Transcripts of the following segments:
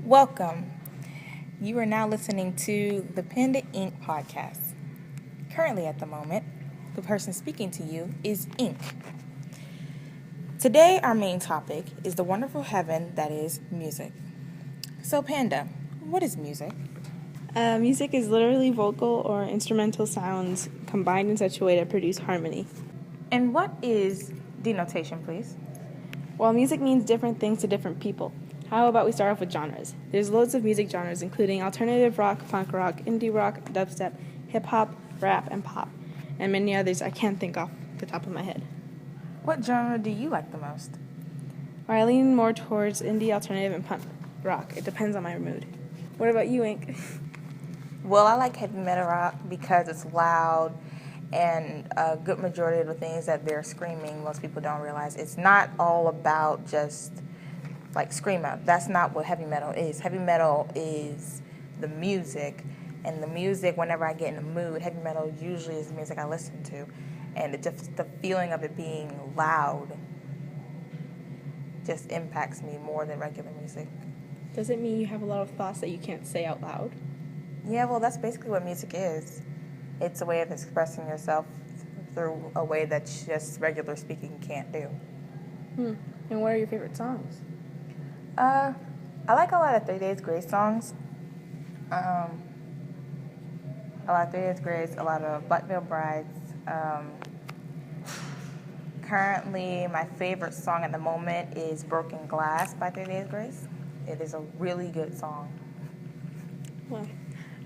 Welcome. You are now listening to the Panda Inc. podcast. Currently at the moment, the person speaking to you is Inc. Today, our main topic is the wonderful heaven that is music. So, Panda, what is music? Music is literally vocal or instrumental sounds combined in such a way to produce harmony. And what is denotation, please? While music means different things to different people, how about we start off with genres? There's loads of music genres, including alternative rock, punk rock, indie rock, dubstep, hip-hop, rap, and pop, and many others I can't think off the top of my head. What genre do you like the most? I lean more towards indie, alternative, and punk rock. It depends on my mood. What about you, Ink? Well, I like heavy metal rock because it's loud, and a good majority of the things that they're screaming, most people don't realize. It's not all about just like scream out. That's not what heavy metal is. Heavy metal is the music, and the music, whenever I get in a mood, heavy metal usually is the music I listen to, and it just the feeling of it being loud just impacts me more than regular music. Does it mean you have a lot of thoughts that you can't say out loud? Yeah, well, that's basically what music is. It's a way of expressing yourself through a way that just regular speaking can't do. And what are your favorite songs? I like a lot of 3 Days Grace songs. A lot of 3 Days Grace, a lot of Black Veil Brides. Currently, my favorite song at the moment is Broken Glass by 3 Days Grace. It is a really good song. Well,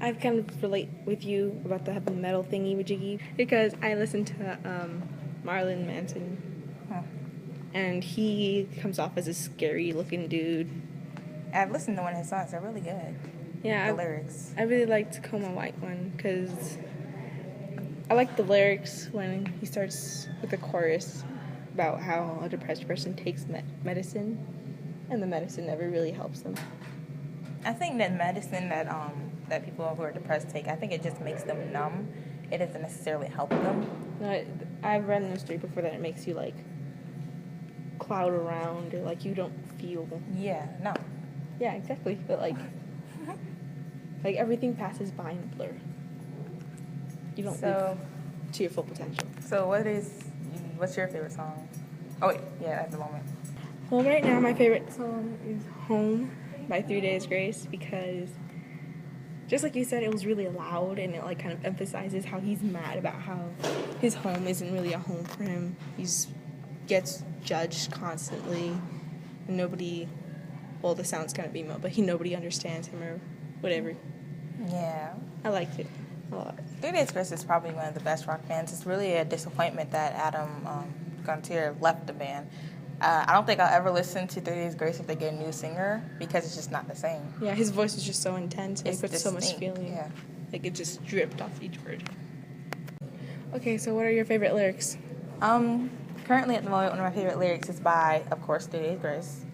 I kind of relate with you about the heavy metal thingy-majiggy because I listen to Marilyn Manson, and he comes off as a scary-looking dude. I've listened to one of his songs. They're really good. Yeah, the lyrics. I really liked Coma White one because I like the lyrics when he starts with the chorus about how a depressed person takes medicine, and the medicine never really helps them. I think that medicine that people who are depressed take, I think it just makes them numb. It doesn't necessarily help them. No, I've read in the story before that it makes you, like, cloud around, or, like, you don't feel. Yeah, no. Yeah, exactly. But, like everything passes by in a blur. You don't live to your full potential. So what's your favorite song? Oh, wait, yeah, at the moment. Well, right now my favorite song is Home by 3 Days Grace because, just like you said, it was really loud, and it, like, kind of emphasizes how he's mad about how his home isn't really a home for him. He gets judged constantly, and nobody, well, this sounds kind of emo, but nobody understands him or whatever. Yeah. I liked it a lot. 3 Days Grace is probably one of the best rock bands. It's really a disappointment that Adam Gontier left the band. I don't think I'll ever listen to 3 Days Grace if they get a new singer because it's just not the same. Yeah, his voice is just so intense, and he puts so much feeling. Yeah. Like, it just dripped off each word. Okay, so what are your favorite lyrics? Currently at the moment, one of my favorite lyrics is by, of course, 3 Days Grace.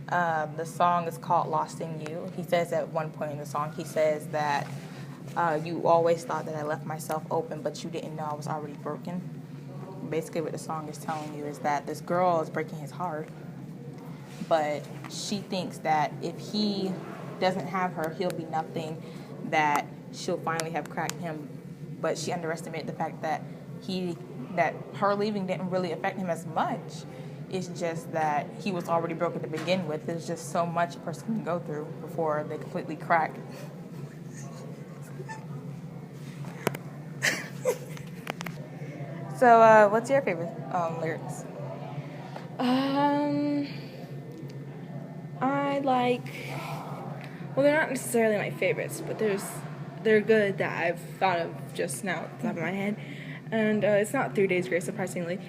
The song is called Lost in You. He says at one point in the song, he says that you always thought that I left myself open, but you didn't know I was already broken. Basically what the song is telling you is that this girl is breaking his heart, but she thinks that if he doesn't have her, he'll be nothing, that she'll finally have cracked him. But she underestimated the fact that her leaving didn't really affect him as much. It's just that he was already broken to begin with. There's just so much a person can go through before they completely crack. So, what's your favorite lyrics? I like. Well, they're not necessarily my favorites, but they're good that I've thought of just now at the top of my head. And it's not 3 Days Grace, surprisingly.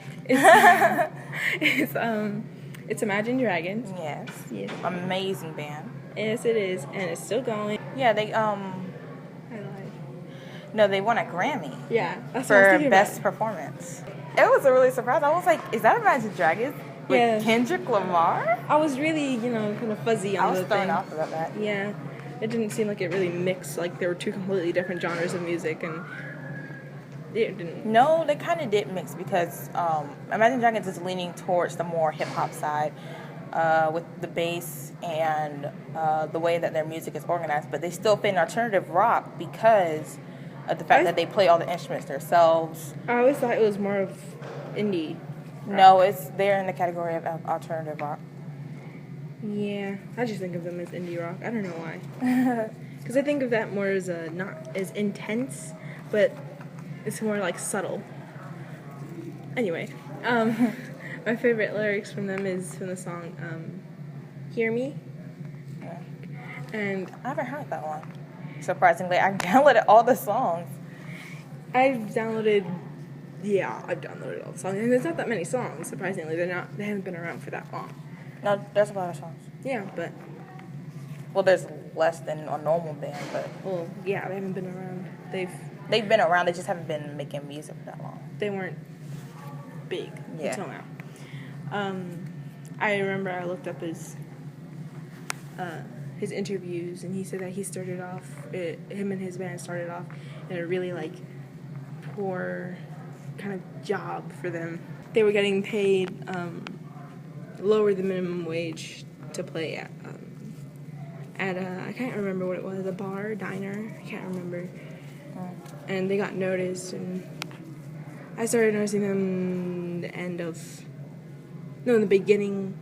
It's Imagine Dragons. Yes. Yes. Amazing band. Yes, it is, and it's still going. Yeah, they No, they won a Grammy. Yeah, that's for best performance. It was a really surprise. I was like, "Is that Imagine Dragons with Kendrick Lamar?" I was really, kind of fuzzy on the thing. I was thrown off about that. Yeah, it didn't seem like it really mixed. Like there were two completely different genres of music, and it didn't. No, they kind of did mix because Imagine Dragons is leaning towards the more hip hop side. with the bass and the way that their music is organized, but they still fit in alternative rock because of the fact that they play all the instruments themselves. I always thought it was more of indie rock. No, they're in the category of alternative rock. Yeah, I just think of them as indie rock. I don't know why. Because I think of that more as not as intense, but it's more like subtle. Anyway, my favorite lyrics from them is from the song "Hear Me," Yeah. and I haven't heard that one. Surprisingly, I downloaded all the songs. I've downloaded all the songs, and there's not that many songs. Surprisingly, they haven't been around for that long. No, there's a lot of songs. Yeah, but Well, there's less than a normal band, but they haven't been around. they've been around. They just haven't been making music for that long. They weren't big Yeah. until now. I remember I looked up his interviews, and he said that he started off, him and his band started off in a really like poor kind of job for them. They were getting paid lower than minimum wage to play at I can't remember what it was, a bar, diner, I can't remember. And they got noticed, and I started noticing them in the beginning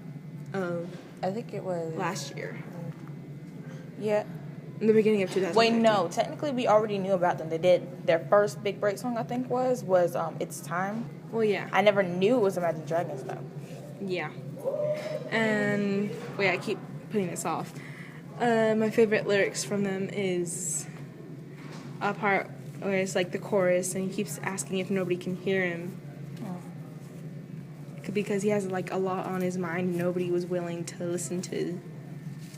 of I think it was last year. Yeah. In the beginning of 2019. Wait, no. Technically, we already knew about them. They did their first big break song. I think was "It's Time." Well, yeah. I never knew it was Imagine Dragons though. Yeah. And wait, I keep putting this off. My favorite lyrics from them is a part where it's like the chorus, and he keeps asking if nobody can hear him. Because he has like a lot on his mind, and nobody was willing to listen to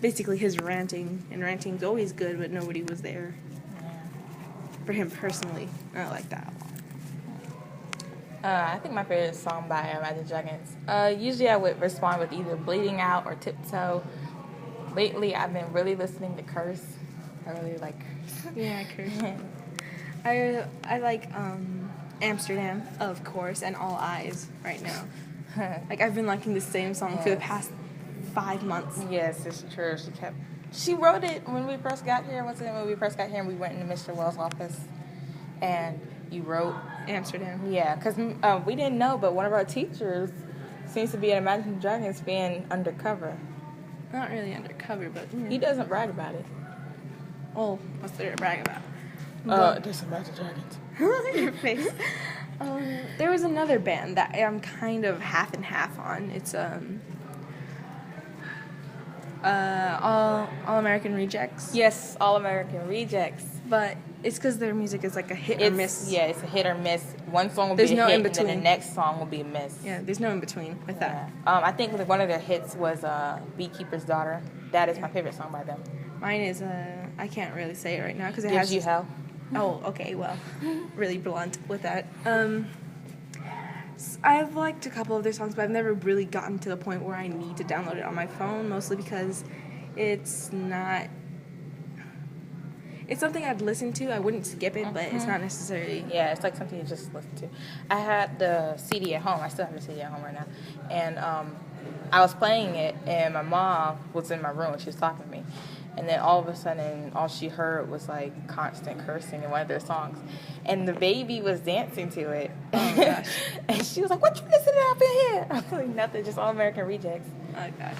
basically his ranting. And ranting's always good, but nobody was there for him personally. I like that a lot. I think my favorite song by Imagine Dragons. Usually I would respond with either Bleeding Out or Tiptoe. Lately I've been really listening to Curse. I really like Curse. Yeah, Curse. I like Amsterdam, of course, and All Eyes right now. Like, I've been liking the same song for the past 5 months. Yes, it's true. She wrote it when we first got here. When we first got here and we went into Mr. Wells' office, and you wrote Amsterdam. Yeah, because we didn't know, but one of our teachers seems to be an Imagine Dragons fan undercover. Not really undercover, but He doesn't brag about it. oh, what's there to brag about? There's Imagine Dragons. Your face. There was another band that I'm kind of half and half on. It's All American Rejects. Yes, All American Rejects. But it's because their music is like a hit or miss. Yeah, it's a hit or miss. One song will There's be a no hit, in between. and then the next song will be a miss. Yeah, there's no in between with that. I think one of their hits was Beekeeper's Daughter. That is my favorite song by them. Mine is I can't really say it right now because it Gives has You Hell. Oh, okay, well, really blunt with that. I've liked a couple of their songs, but I've never really gotten to the point where I need to download it on my phone, mostly because it's something I'd listen to. I wouldn't skip it, but it's not necessarily... Yeah, it's like something you just listen to. I had the CD at home. I still have the CD at home right now. And I was playing it, and my mom was in my room, and she was talking to me. And then all of a sudden, all she heard was like constant cursing in one of their songs. And the baby was dancing to it. Oh, gosh. And she was like, "What you listening to up in here?" I was like, "Nothing, just All American Rejects." Oh, gosh.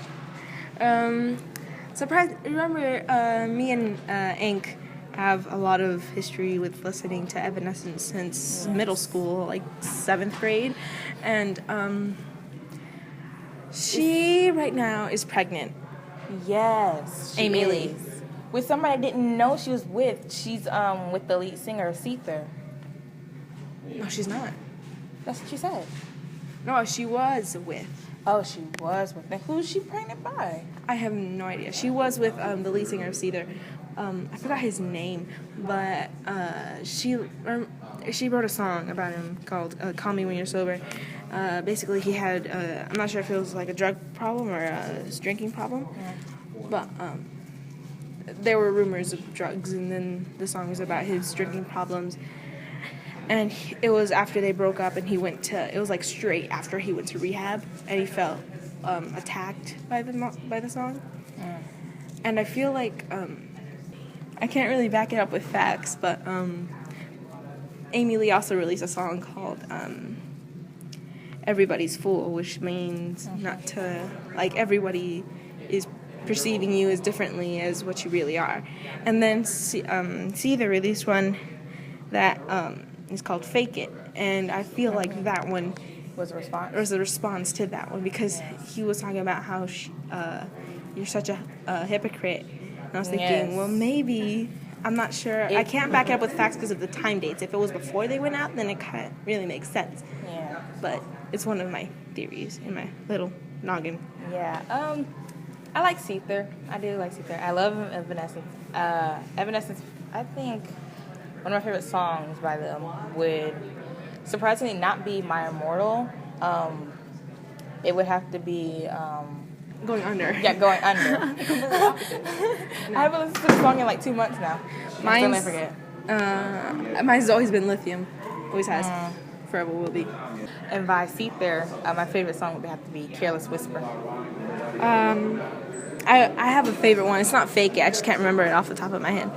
Remember, me and Ink have a lot of history with listening to Evanescence since middle school, like 7th grade. And she right now is pregnant. Yes, Amy she Lee. is. With somebody I didn't know she was with. She's with the lead singer, Seether. No, she's not. That's what she said. No, she was with. Oh, she was with them. Who's she pregnant by? I have no idea. She was with the lead singer of Seether. I forgot his name, but she wrote a song about him called "Call Me When You're Sober." Basically, he had I'm not sure if it was like a drug problem or a drinking problem, but there were rumors of drugs, and then the song was about his drinking problems. And it was after they broke up, and he went to, it was like straight after he went to rehab, and he felt attacked by the song. And I feel like I can't really back it up with facts, but Amy Lee also released a song called Everybody's Fool, which means not to, like, everybody is perceiving you as differently as what you really are. And then Seether released one that is called Fake It, and I feel like that one Was a response? was a response to that one, because he was talking about how you're such a hypocrite. And I was thinking, well, maybe, I'm not sure. I can't back it up with facts because of the time dates. If it was before they went out, then it kind of really makes sense. Yeah. But it's one of my theories in my little noggin. Yeah. I like Seether. I do like Seether. I love Evanescence. Evanescence, I think one of my favorite songs by them would surprisingly not be My Immortal. It would have to be... Going Under. Yeah, Going Under. I haven't listened to the song in like 2 months now. I still never forget. Mine's always been Lithium. Always has. Forever will be. And by Seether, my favorite song would have to be Careless Whisper. I have a favorite one. It's not Fake It. I just can't remember it off the top of my head.